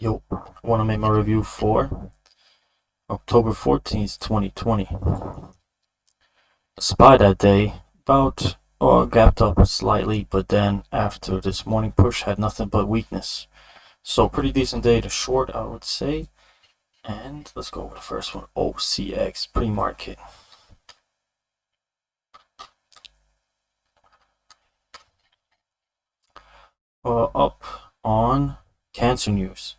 Yo, want to make my review for October 14th, 2020. SPY that day about gapped up slightly, but then after this morning push had nothing but weakness. So pretty decent day to short, I would say. And let's go with the first one, OCX pre-market. Up on cancer news.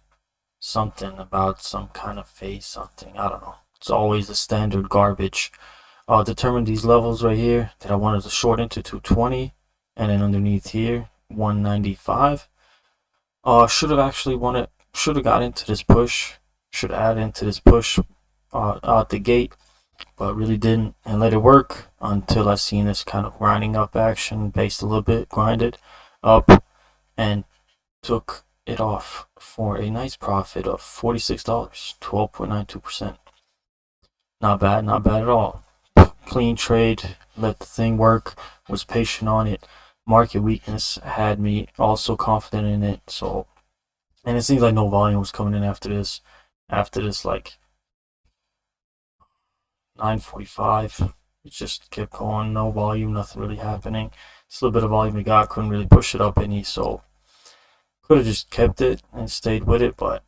Something about some kind of phase, something, I don't know. It's always the standard garbage. Determine these levels right here that I wanted to short into 220, and then underneath here 195. Should have actually wanted, should have got into this push, should add into this push out the gate, but really didn't, and let it work until I seen this kind of grinding up action, based a little bit, grinded up, and took it off for a nice profit of $46, 12.92%. Not bad, not bad at all. Clean trade, let the thing work, was patient on it. Market weakness had me also confident in it. So, and it seems like no volume was coming in after this. After this, like 9:45, it just kept going. No volume, nothing really happening. Just a little bit of volume we got, couldn't really push it up any. So, could have just kept it and stayed with it. But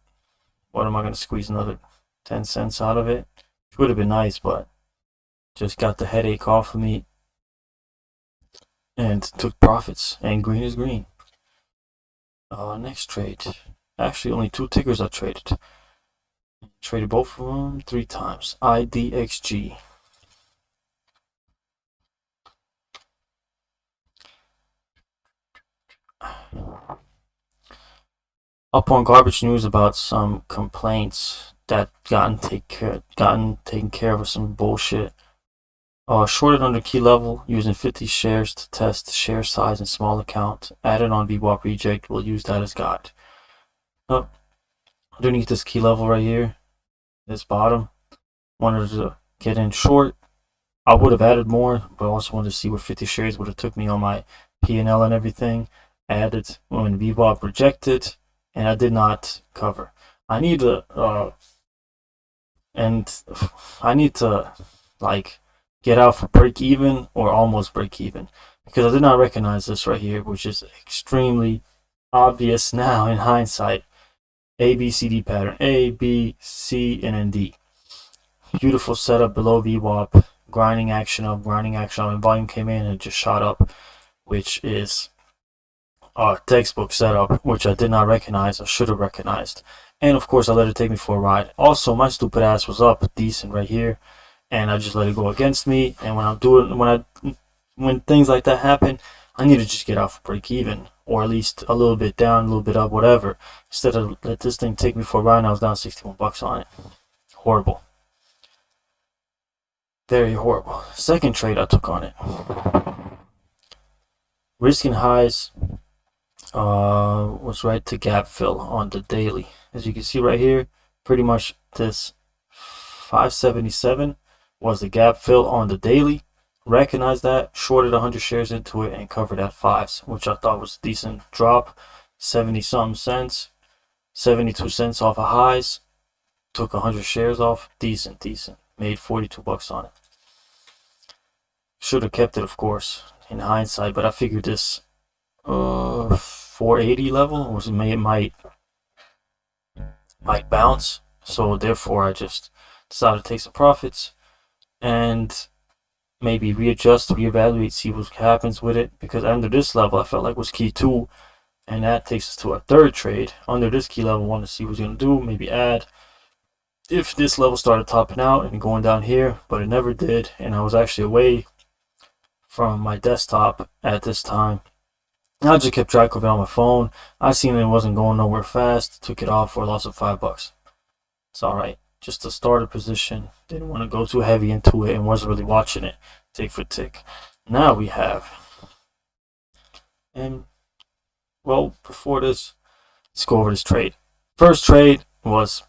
what am I gonna squeeze another 10 cents out of it? Which would have been nice, but just got the headache off of me and took profits, and green is green. Next trade. Actually, only two tickers I traded. Traded both of them 3 times. IDXG. Up on garbage news about some complaints that gotten taken care of with some bullshit. Shorted under key level using 50 shares to test share size and small account. Added on VWAP reject. We'll use that as guide. Underneath this key level right here, this bottom, wanted to get in short. I would have added more, but I also wanted to see what 50 shares would have took me on my P&L and everything. Added when VWAP rejected, and I did not cover. I need to like get out for break even or almost break even, because I did not recognize this right here, which is extremely obvious now in hindsight. A B C D pattern, A B C and then D. Beautiful setup below VWAP, grinding action up, and volume came in and just shot up, which is a textbook setup, which I did not recognize. I should have recognized, and of course I let it take me for a ride. Also, my stupid ass was up decent right here, and I just let it go against me. And when things like that happen, I need to just get out for break even, or at least a little bit down, a little bit up, whatever. Instead of let this thing take me for a ride, and I was down 61 bucks on it. Horrible. Very horrible. Second trade I took on it. Risking highs was right to gap fill on the daily. As you can see right here, pretty much this 577 was the gap fill on the daily. Recognized that, shorted 100 shares into it, and covered at 5s, which I thought was a decent drop. 70 something cents, 72 cents off of highs. Took 100 shares off. Decent. Made 42 bucks on it. Should have kept it, of course, in hindsight, but I figured this 480 level was might bounce, so therefore I just decided to take some profits and maybe readjust, reevaluate, see what happens with it, because under this level I felt like was key too, and that takes us to our third trade. Under this key level, I want to see what's going to do, maybe add if this level started topping out and going down here, but it never did, and I was actually away from my desktop at this time. I just kept track of it on my phone. I seen it wasn't going nowhere fast, took it off for a loss of $5. It's alright. Just a starter position. Didn't want to go too heavy into it and wasn't really watching it tick for tick. Now we have, and well, before this, let's go over this trade. First trade was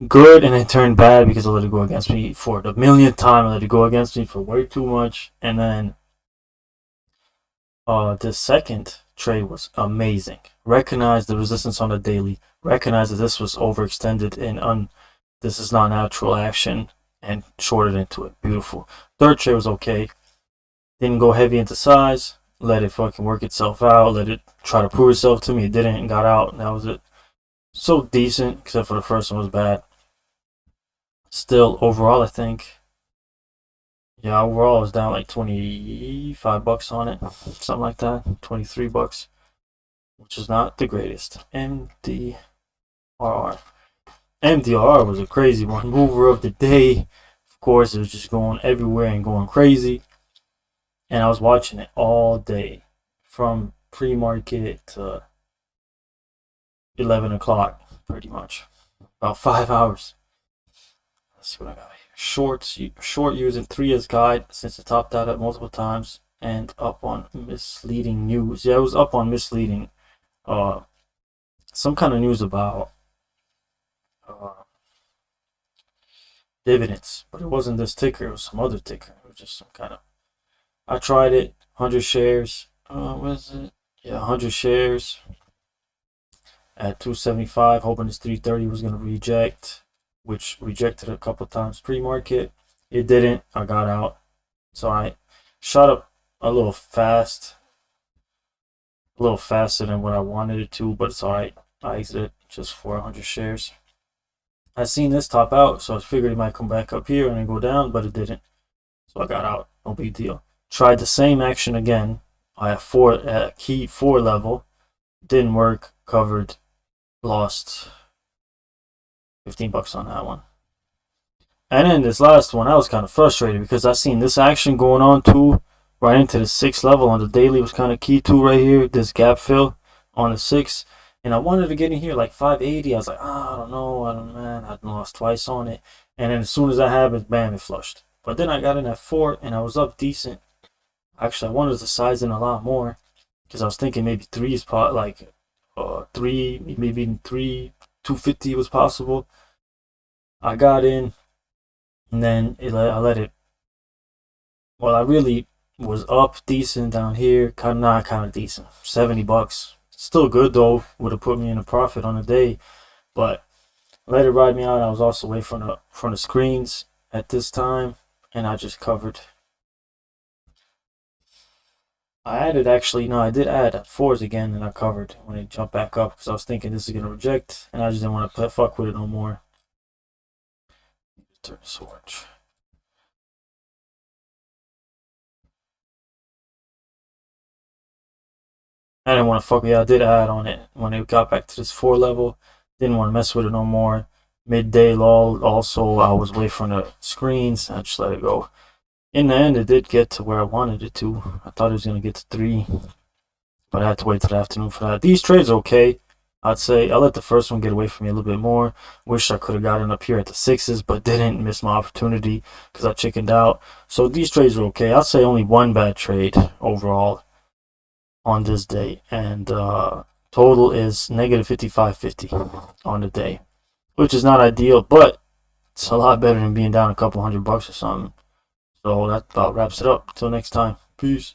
good, and it turned bad because I let it go against me for the millionth time. I let it go against me for way too much. And then the second trade was amazing. Recognized the resistance on the daily. Recognized that this was overextended and this is not natural action, and shorted into it. Beautiful. Third trade was okay. Didn't go heavy into size. Let it fucking work itself out. Let it try to prove itself to me. It didn't and got out. And that was it. So decent, except for the first one was bad. Still, overall, I think. Yeah, overall, I was down like 25 bucks on it. Something like that. 23 bucks. Which is not the greatest. MDRR. MDRR was a crazy one. Mover of the day. Of course, it was just going everywhere and going crazy. And I was watching it all day. From pre-market to 11 o'clock, pretty much. About 5 hours. Let's see what I got here. Short using 3 as guide since it topped out at multiple times and up on misleading news. Yeah, it was up on misleading. Some kind of news about dividends, but it wasn't this ticker. It was some other ticker. It was just some kind of. I tried it. 100 shares. What is it? Yeah, 100 shares at 275, hoping this 330 was going to reject, which rejected a couple times pre-market. It didn't. I got out. It's alright. Shot up a little faster than what I wanted it to, but it's alright. I exited just for 100 shares. I seen this top out, so I figured it might come back up here and then go down, but it didn't. So I got out. No big deal. Tried the same action again. I have key 4 level. Didn't work. Covered. Lost 15 bucks on that one. And then this last one, I was kind of frustrated because I seen this action going on too, right into the 6th level on the daily was kind of key too right here. This gap fill on the 6th. And I wanted to get in here like 580. I was like, I don't know, man. I lost twice on it. And then as soon as that happened, bam, it flushed. But then I got in at 4 and I was up decent. Actually, I wanted to size in a lot more because I was thinking maybe 3 is like 3, maybe even 250 was possible. I got in and then I let it. Well, I really was up decent down here. Kind of decent. 70 bucks. Still good though. Would have put me in a profit on the day, but let it ride me out. I was also away from the screens at this time, and I just covered. I added actually, no, I did add at 4s again, and I covered when it jumped back up because I was thinking this is gonna reject, and I just didn't want to fuck with it no more. Turn the switch. I didn't want to fuck. Yeah, I did add on it when it got back to this 4 level. Didn't want to mess with it no more. Midday lull. Also, I was away from the screens. I just let it go. In the end, it did get to where I wanted it to. I thought it was gonna get to 3, but I had to wait till the afternoon for that. These trades are okay. I'd say I let the first one get away from me a little bit more. Wish I could have gotten up here at the 6s, but didn't. Miss my opportunity because I chickened out. So these trades are okay. I'd say only one bad trade overall on this day, and total is negative 55.50 on the day, which is not ideal, but it's a lot better than being down a couple $100 or something. So that about wraps it up. Till next time. Peace.